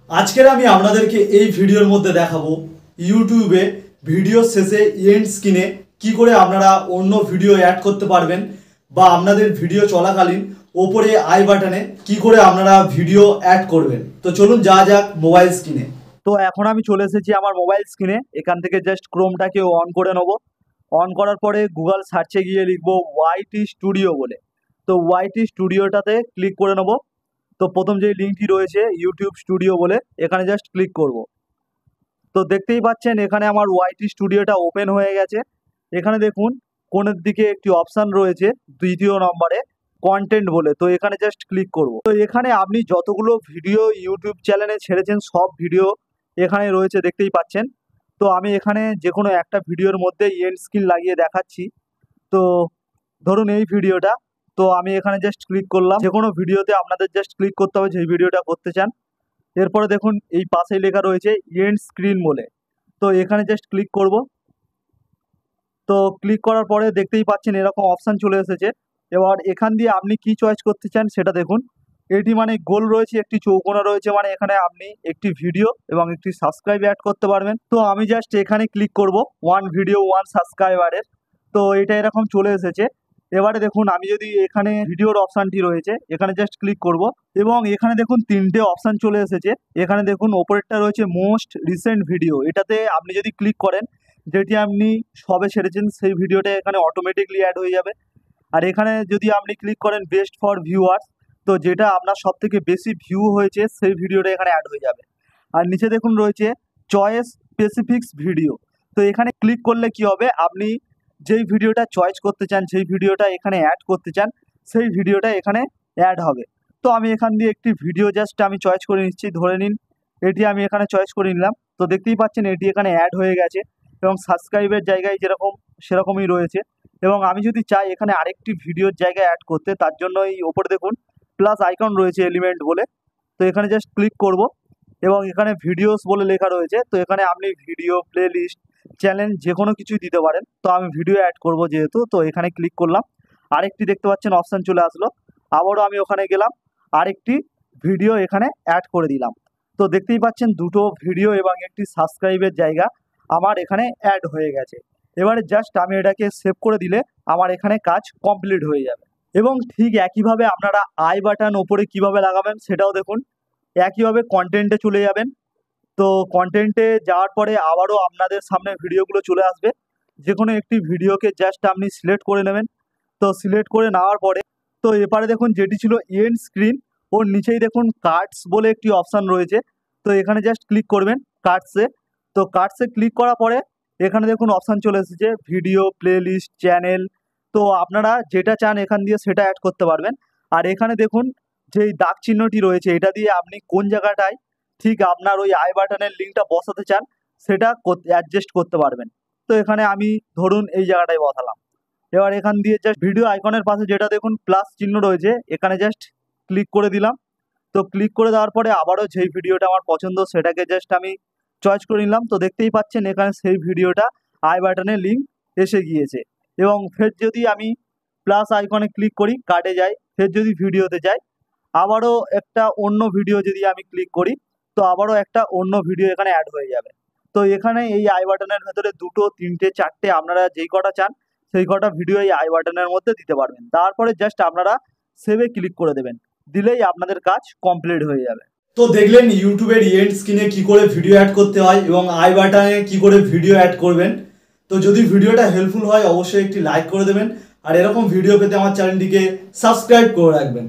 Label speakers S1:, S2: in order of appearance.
S1: আজকের আমি আপনাদেরকে এই ভিডিওর মধ্যে দেখাবো ইউটিউবে ভিডিও শেষে এন্ড স্ক্রিনে কি করে আপনারা অন্য ভিডিও অ্যাড করতে পারবেন বা আপনাদের ভিডিও চলাকালীন ওপরে আই বাটনে কি করে আপনারা ভিডিও অ্যাড করবেন। তো চলুন যাওয়া যাক মোবাইল স্ক্রিনে। তো এখন আমি চলে এসেছি আমার মোবাইল স্ক্রিনে। এখান থেকে জাস্ট ক্রোমটাকে অন করে নেব। অন করার পরে গুগল সার্চে গিয়ে লিখবো ওয়াইটি স্টুডিও বলে। তো ওয়াইটি স্টুডিওটাতে ক্লিক করে নেব। তো প্রথম যে লিঙ্কটি রয়েছে ইউটিউব স্টুডিও বলে, এখানে জাস্ট ক্লিক করব। তো দেখতেই পাচ্ছেন এখানে আমার ওয়াইটি স্টুডিওটা ওপেন হয়ে গেছে। এখানে দেখুন কোণের দিকে একটি অপশান রয়েছে দ্বিতীয় নম্বরে কন্টেন্ট বলে। তো এখানে জাস্ট ক্লিক করব। তো এখানে আপনি যতগুলো ভিডিও ইউটিউব চ্যানেলে ছেড়েছেন সব ভিডিও এখানে রয়েছে, দেখতেই পাচ্ছেন। তো আমি এখানে যে কোনো একটা ভিডিওর মধ্যে এন্ড স্ক্রিন লাগিয়ে দেখাচ্ছি। তো ধরুন এই ভিডিওটা, তো আমি এখানে জাস্ট ক্লিক করলাম। যে কোনো ভিডিওতে আপনাদের জাস্ট ক্লিক করতে হবে যেই ভিডিওটা করতে চান। এরপরে দেখুন এই পাশেই লেখা রয়েছে এন্ড স্ক্রিন বলে। তো এখানে জাস্ট ক্লিক করব। তো ক্লিক করার পরে দেখতেই পাচ্ছেন এরকম অপশান চলে এসেছে। এবার এখান দিয়ে আপনি কি চয়েস করতে চান সেটা দেখুন। এটি মানে গোল রয়েছে, একটি চৌকোনা রয়েছে, মানে এখানে আপনি একটি ভিডিও এবং একটি সাবস্ক্রাইব অ্যাড করতে পারবেন। তো আমি জাস্ট এখানে ক্লিক করব ওয়ান ভিডিও ওয়ান সাবস্ক্রাইবারের। তো এটা এরকম চলে এসেছে। এবারে দেখুন আমি যদি এখানে ভিডিওর অপশানটি রয়েছে এখানে জাস্ট ক্লিক করব এবং এখানে দেখুন তিনটে অপশান চলে এসেছে। এখানে দেখুন ওপরেরটা রয়েছে মোস্ট রিসেন্ট ভিডিও। এটাতে আপনি যদি ক্লিক করেন যেটি আপনি সবে ছেড়েছেন সেই ভিডিওটা এখানে অটোমেটিকলি অ্যাড হয়ে যাবে। আর এখানে যদি আপনি ক্লিক করেন বেস্ট ফর ভিউয়ার্স, তো যেটা আপনার সব থেকে বেশি ভিউ হয়েছে সেই ভিডিওটা এখানে অ্যাড হয়ে যাবে। আর নিচে দেখুন রয়েছে চয়েস স্পেসিফিক্স ভিডিও। তো এখানে ক্লিক করলে কি হবে, আপনি যেই ভিডিওটা চয়েস করতে চান, যেই ভিডিওটা এখানে অ্যাড করতে চান সেই ভিডিওটা এখানে অ্যাড হবে। তো আমি এখান দিয়ে একটি ভিডিও জাস্ট আমি চয়েস করে নিচ্ছি। ধরে নিন এটি আমি এখানে চয়েস করে নিলাম। তো দেখতেই পাচ্ছেন এটি এখানে অ্যাড হয়ে গেছে এবং সাবস্ক্রাইবের জায়গায় যেরকম সেরকমই রয়েছে। এবং আমি যদি চাই এখানে আরেকটি ভিডিওর জায়গায় অ্যাড করতে, তার জন্য এই ওপরে দেখুন প্লাস আইকন রয়েছে এলিমেন্ট বলে। তো এখানে জাস্ট ক্লিক করব এবং এখানে ভিডিওস বলে লেখা রয়েছে। তো এখানে আপনি ভিডিও, প্লে লিস্ট, চ্যালেঞ্জ যে কোনো কিছুই দিতে পারেন। তো আমি ভিডিও অ্যাড করব যেহেতু, তো এখানে ক্লিক করলাম। আরেকটি দেখতে পাচ্ছেন অপশান চলে আসলো। আবারও আমি ওখানে গেলাম, আরেকটি ভিডিও এখানে অ্যাড করে দিলাম। তো দেখতেই পাচ্ছেন দুটো ভিডিও এবং একটি সাবস্ক্রাইবের জায়গা আমার এখানে অ্যাড হয়ে গেছে। এবারে জাস্ট আমি এটাকে সেভ করে দিলে আমার এখানে কাজ কমপ্লিট হয়ে যাবে। এবং ঠিক একইভাবে আপনারা আই বাটন ওপরে কিভাবে লাগাবেন সেটাও দেখুন। একইভাবে কন্টেন্টে চলে যাবেন। তো কন্টেন্টে যাওয়ার পরে আবারও আপনাদের সামনে ভিডিওগুলো চলে আসবে। যে কোনো একটি ভিডিওকে জাস্ট আপনি সিলেক্ট করে নেবেন। তো সিলেক্ট করে নেওয়ার পরে তো এপারে দেখুন যেটি ছিল এন্ড স্ক্রিন, ওর নিচেই দেখুন কার্ডস বলে একটি অপশান রয়েছে। তো এখানে জাস্ট ক্লিক করবেন কার্ডসে। তো কার্ডসে ক্লিক করার পরে এখানে দেখুন অপশান চলে এসেছে ভিডিও, প্লে লিস্ট, চ্যানেল। তো আপনারা যেটা চান এখান দিয়ে সেটা অ্যাড করতে পারবেন। আর এখানে দেখুন যেই দাগ চিহ্নটি রয়েছে এটা দিয়ে আপনি কোন জায়গাটায় ঠিক আপনার ওই আই বাটনের লিঙ্কটা বসাতে চান সেটা অ্যাডজাস্ট করতে পারবেন। তো এখানে আমি ধরুন এই জায়গাটায় বসালাম। এবার এখান দিয়ে জাস্ট ভিডিও আইকনের পাশে যেটা দেখুন প্লাস চিহ্ন রয়েছে এখানে জাস্ট ক্লিক করে দিলাম। তো ক্লিক করে দেওয়ার পরে আবারও যেই ভিডিওটা আমার পছন্দ সেটাকে জাস্ট আমি চয়েস করে নিলাম। তো দেখতেই পাচ্ছেন এখানে সেই ভিডিওটা আই বাটনে লিঙ্ক এসে গিয়েছে। এবং ফের যদি আমি প্লাস আইকনে ক্লিক করি কার্ডে যাই, ফের যদি ভিডিওতে যাই আবারও একটা অন্য ভিডিও যদি আমি ক্লিক করি তো আবারও একটা অন্য ভিডিও এখানে অ্যাড হয়ে যাবে। তো এখানে এই আই বাটনের ভেতরে দুটো, তিনটে, চারটে আপনারা যেই কটা চান সেই কটা ভিডিও এই আই বাটনের মধ্যে দিতে পারবেন। তারপরে জাস্ট আপনারা সেভে ক্লিক করে দেবেন, দিলেই আপনাদের কাজ কমপ্লিট হয়ে যাবে। তো দেখলেন ইউটিউবের এন্ড স্ক্রিনে কি করে ভিডিও অ্যাড করতে হয় এবং আই বাটনে কি করে ভিডিও অ্যাড করবেন। তো যদি ভিডিওটা হেল্পফুল হয় অবশ্যই একটি লাইক করে দেবেন আর এরকম ভিডিও পেতে আমার চ্যানেলটিকে সাবস্ক্রাইব করে রাখবেন।